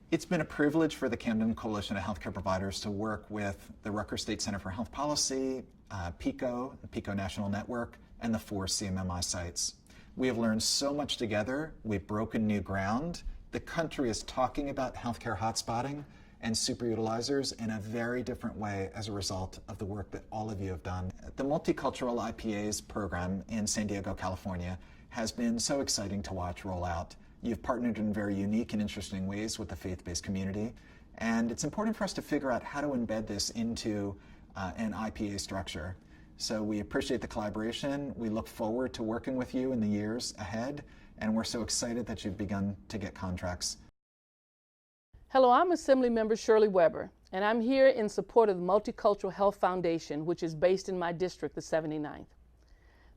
It's been a privilege for the Camden Coalition of Healthcare Providers to work with the Rutgers State Center for Health Policy, PICO, the PICO National Network, and the 4 CMMI sites. We have learned so much together. We've broken new ground. The country is talking about healthcare hotspotting and superutilizers in a very different way as a result of the work that all of you have done. The Multicultural IPAs program in San Diego, California has been so exciting to watch roll out. You've partnered in very unique and interesting ways with the faith-based community, and it's important for us to figure out how to embed this into an IPA structure. So we appreciate the collaboration. We look forward to working with you in the years ahead, and we're so excited that you've begun to get contracts. Hello, I'm Assemblymember Shirley Weber, and I'm here in support of the Multicultural Health Foundation, which is based in my district, the 79th.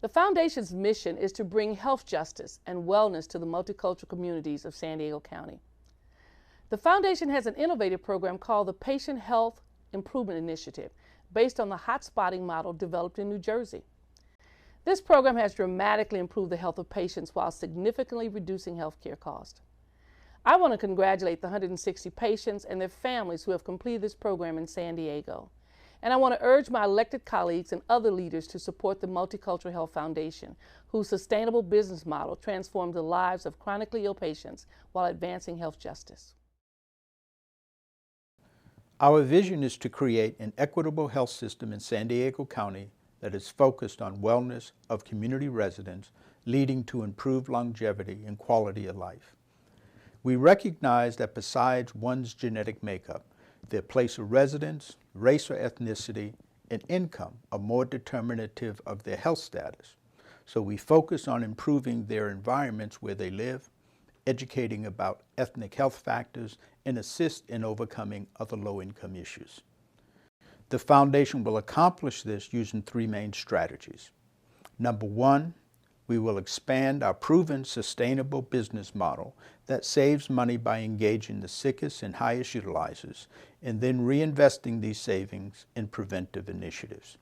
The Foundation's mission is to bring health justice and wellness to the multicultural communities of San Diego County. The Foundation has an innovative program called the Patient Health Improvement Initiative, based on the hotspotting model developed in New Jersey. This program has dramatically improved the health of patients while significantly reducing healthcare costs. I want to congratulate the 160 patients and their families who have completed this program in San Diego. And I want to urge my elected colleagues and other leaders to support the Multicultural Health Foundation, whose sustainable business model transforms the lives of chronically ill patients while advancing health justice. Our vision is to create an equitable health system in San Diego County that is focused on wellness of community residents, leading to improved longevity and quality of life. We recognize that besides one's genetic makeup, their place of residence, race or ethnicity, and income are more determinative of their health status. So we focus on improving their environments where they live, educating about ethnic health factors, and assist in overcoming other low-income issues. The Foundation will accomplish this using 3 main strategies. Number 1, we will expand our proven sustainable business model that saves money by engaging the sickest and highest utilizers and then reinvesting these savings in preventive initiatives.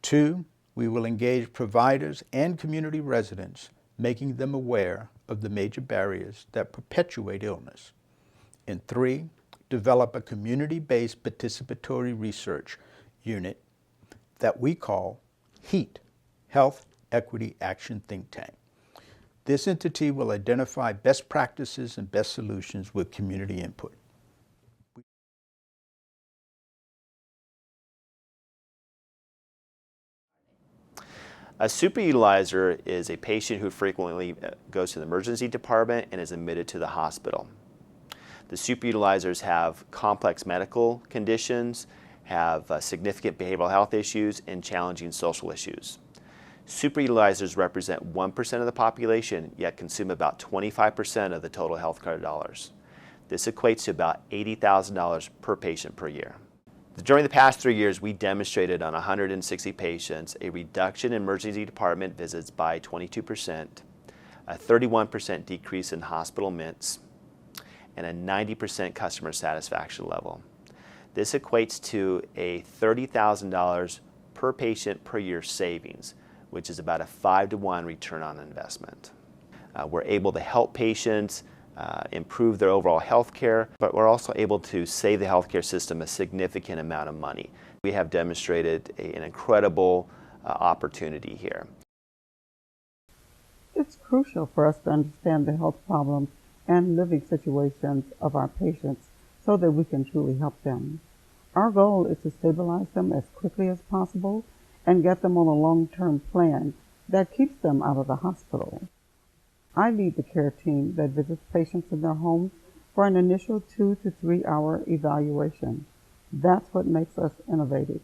2, we will engage providers and community residents, making them aware of the major barriers that perpetuate illness. And 3, develop a community-based participatory research unit that we call HEAT, Health Equity Action Think Tank. This entity will identify best practices and best solutions with community input. A superutilizer is a patient who frequently goes to the emergency department and is admitted to the hospital. The superutilizers have complex medical conditions, have significant behavioral health issues, and challenging social issues. Superutilizers represent 1% of the population, yet consume about 25% of the total health care dollars. This equates to about $80,000 per patient per year. During the past 3 years, we demonstrated on 160 patients a reduction in emergency department visits by 22%, a 31% decrease in hospital admits, and a 90% customer satisfaction level. This equates to a $30,000 per patient per year savings, which is about a 5-to-1 return on investment. We're able to help patients improve their overall health care, but we're also able to save the healthcare system a significant amount of money. We have demonstrated an incredible opportunity here. It's crucial for us to understand the health problems and living situations of our patients so that we can truly help them. Our goal is to stabilize them as quickly as possible and get them on a long-term plan that keeps them out of the hospital. I lead the care team that visits patients in their homes for an initial 2 to 3 hour evaluation. That's what makes us innovative.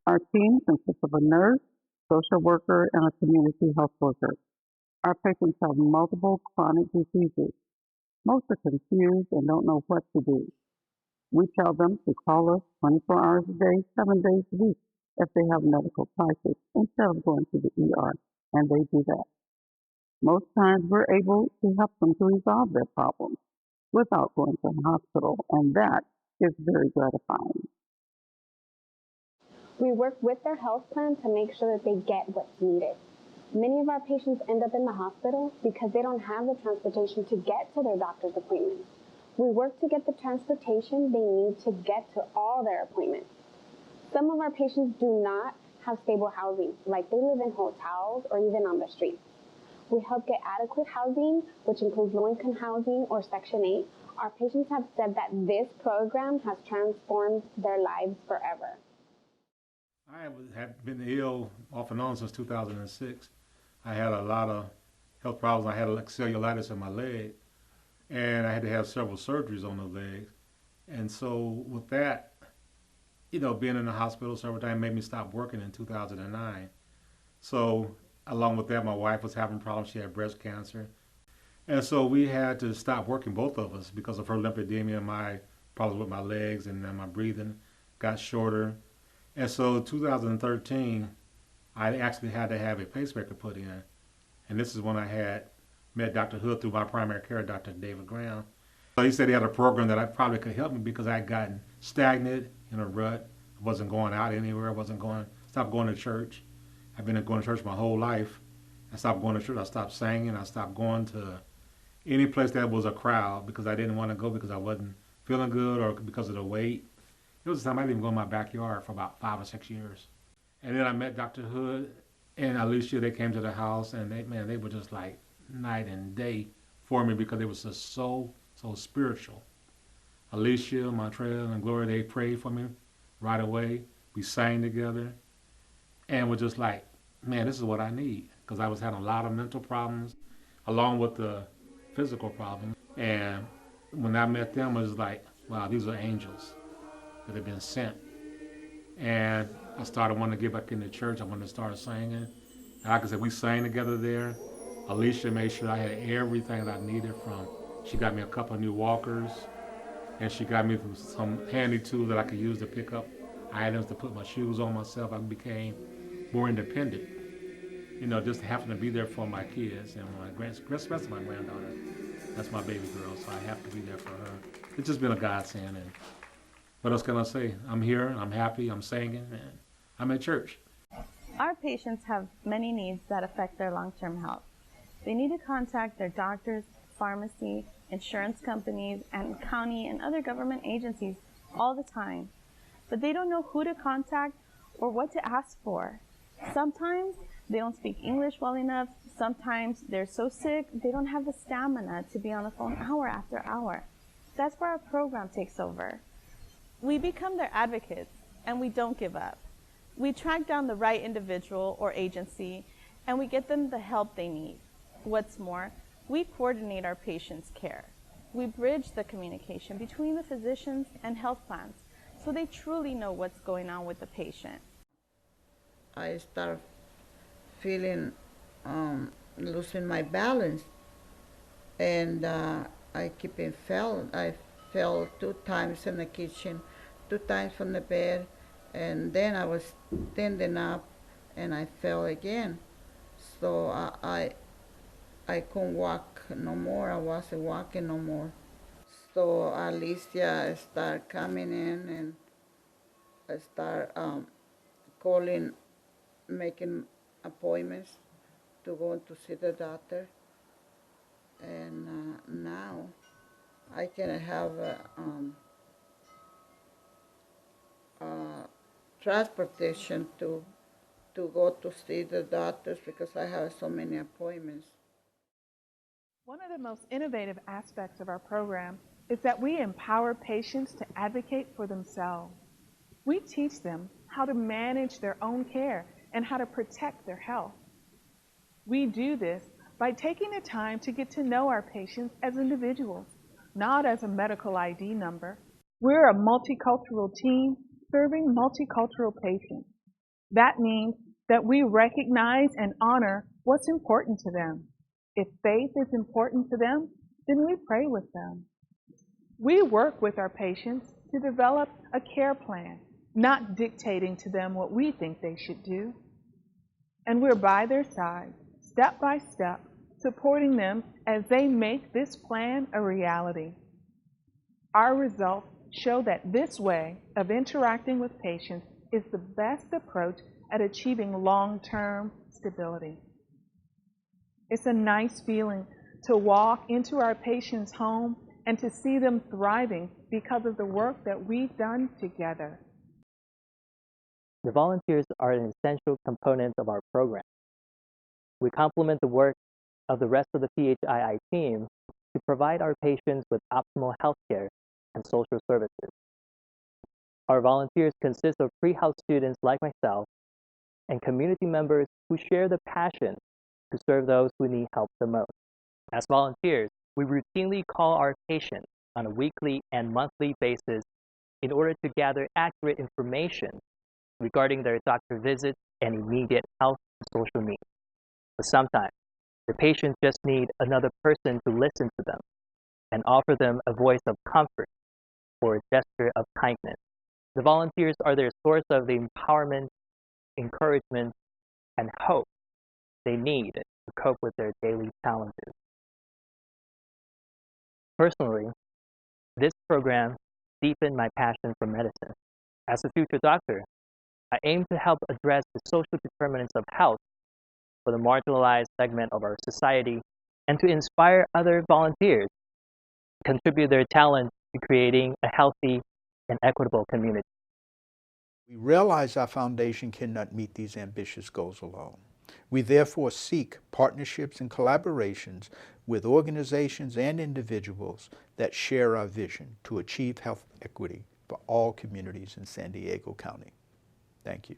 Our team consists of a nurse, social worker, and a community health worker. Our patients have multiple chronic diseases. Most are confused and don't know what to do. We tell them to call us 24 hours a day, 7 days a week if they have medical crisis instead of going to the ER, and they do that. Most times we're able to help them to resolve their problems without going to the hospital, and that is very gratifying. We work with their health plan to make sure that they get what's needed. Many of our patients end up in the hospital because they don't have the transportation to get to their doctor's appointments. We work to get the transportation they need to get to all their appointments. Some of our patients do not have stable housing, like they live in hotels or even on the street. We help get adequate housing, which includes low-income housing or Section 8. Our patients have said that this program has transformed their lives forever. I have been ill off and on since 2006. I had a lot of health problems. I had like cellulitis in my leg, and I had to have several surgeries on the legs. And so with that, being in the hospital several times made me stop working in 2009. So along with that, my wife was having problems. She had breast cancer. And so we had to stop working, both of us, because of her lymphedema, my problems with my legs, and then my breathing got shorter. And so 2013, I actually had to have a pacemaker put in. And this is when I had met Dr. Hood through my primary care doctor, David Graham. So he said he had a program that I probably could help me because I had gotten stagnant in a rut. I wasn't going out anywhere. Stopped going to church. I've been going to church my whole life. I stopped going to church. I stopped singing. I stopped going to any place that was a crowd because I didn't want to go because I wasn't feeling good or because of the weight. It was a time I didn't even go in my backyard for about 5 or 6 years. And then I met Dr. Hood and Alicia. They came to the house, and they were just like night and day for me because they were just so spiritual. Alicia, Montreal, and Gloria, they prayed for me right away. We sang together, and we're just like, man, this is what I need, because I was having a lot of mental problems along with the physical problems. And when I met them, it was like, wow, these are angels that have been sent. And I started wanting to get back into church. I wanted to start singing. And like I said, we sang together there. Alicia made sure I had everything that I needed from, she got me a couple of new walkers, and she got me some handy tools that I could use to pick up items to put my shoes on myself. I became more independent, just having to be there for my kids and especially my granddaughter. That's my baby girl, so I have to be there for her. It's just been a godsend. And what else can I say? I'm here, I'm happy, I'm singing, and I'm at church. Our patients have many needs that affect their long-term health. They need to contact their doctors, pharmacy, insurance companies, and county and other government agencies all the time. But they don't know who to contact or what to ask for. Sometimes they don't speak English well enough. Sometimes they're so sick they don't have the stamina to be on the phone hour after hour. That's where our program takes over. We become their advocates, and we don't give up. We track down the right individual or agency, and we get them the help they need. What's more, we coordinate our patients' care. We bridge the communication between the physicians and health plans so they truly know what's going on with the patient. I start feeling losing my balance, and I fell 2 times in the kitchen, 2 times from the bed, and then I was standing up and I fell again. So I couldn't walk no more. I wasn't walking no more. So Alicia started coming in, and I started calling, making appointments to go to see the doctor. And now I can have transportation to go to see the doctors because I have so many appointments. One of the most innovative aspects of our program is that we empower patients to advocate for themselves. We teach them how to manage their own care and how to protect their health. We do this by taking the time to get to know our patients as individuals, not as a medical ID number. We're a multicultural team serving multicultural patients. That means that we recognize and honor what's important to them. If faith is important to them, then we pray with them. We work with our patients to develop a care plan, not dictating to them what we think they should do. And we're by their side, step by step, supporting them as they make this plan a reality. Our results show that this way of interacting with patients is the best approach at achieving long-term stability. It's a nice feeling to walk into our patient's home and to see them thriving because of the work that we've done together. The volunteers are an essential component of our program. We complement the work of the rest of the PHII team to provide our patients with optimal healthcare and social services. Our volunteers consist of pre-health students like myself and community members who share the passion to serve those who need help the most. As volunteers, we routinely call our patients on a weekly and monthly basis in order to gather accurate information regarding their doctor visits and immediate health and social needs. But sometimes, the patients just need another person to listen to them and offer them a voice of comfort or a gesture of kindness. The volunteers are their source of the empowerment, encouragement, and hope they need to cope with their daily challenges. Personally, this program deepened my passion for medicine. As a future doctor, I aim to help address the social determinants of health for the marginalized segment of our society and to inspire other volunteers to contribute their talent to creating a healthy and equitable community. We realize our foundation cannot meet these ambitious goals alone. We therefore seek partnerships and collaborations with organizations and individuals that share our vision to achieve health equity for all communities in San Diego County. Thank you.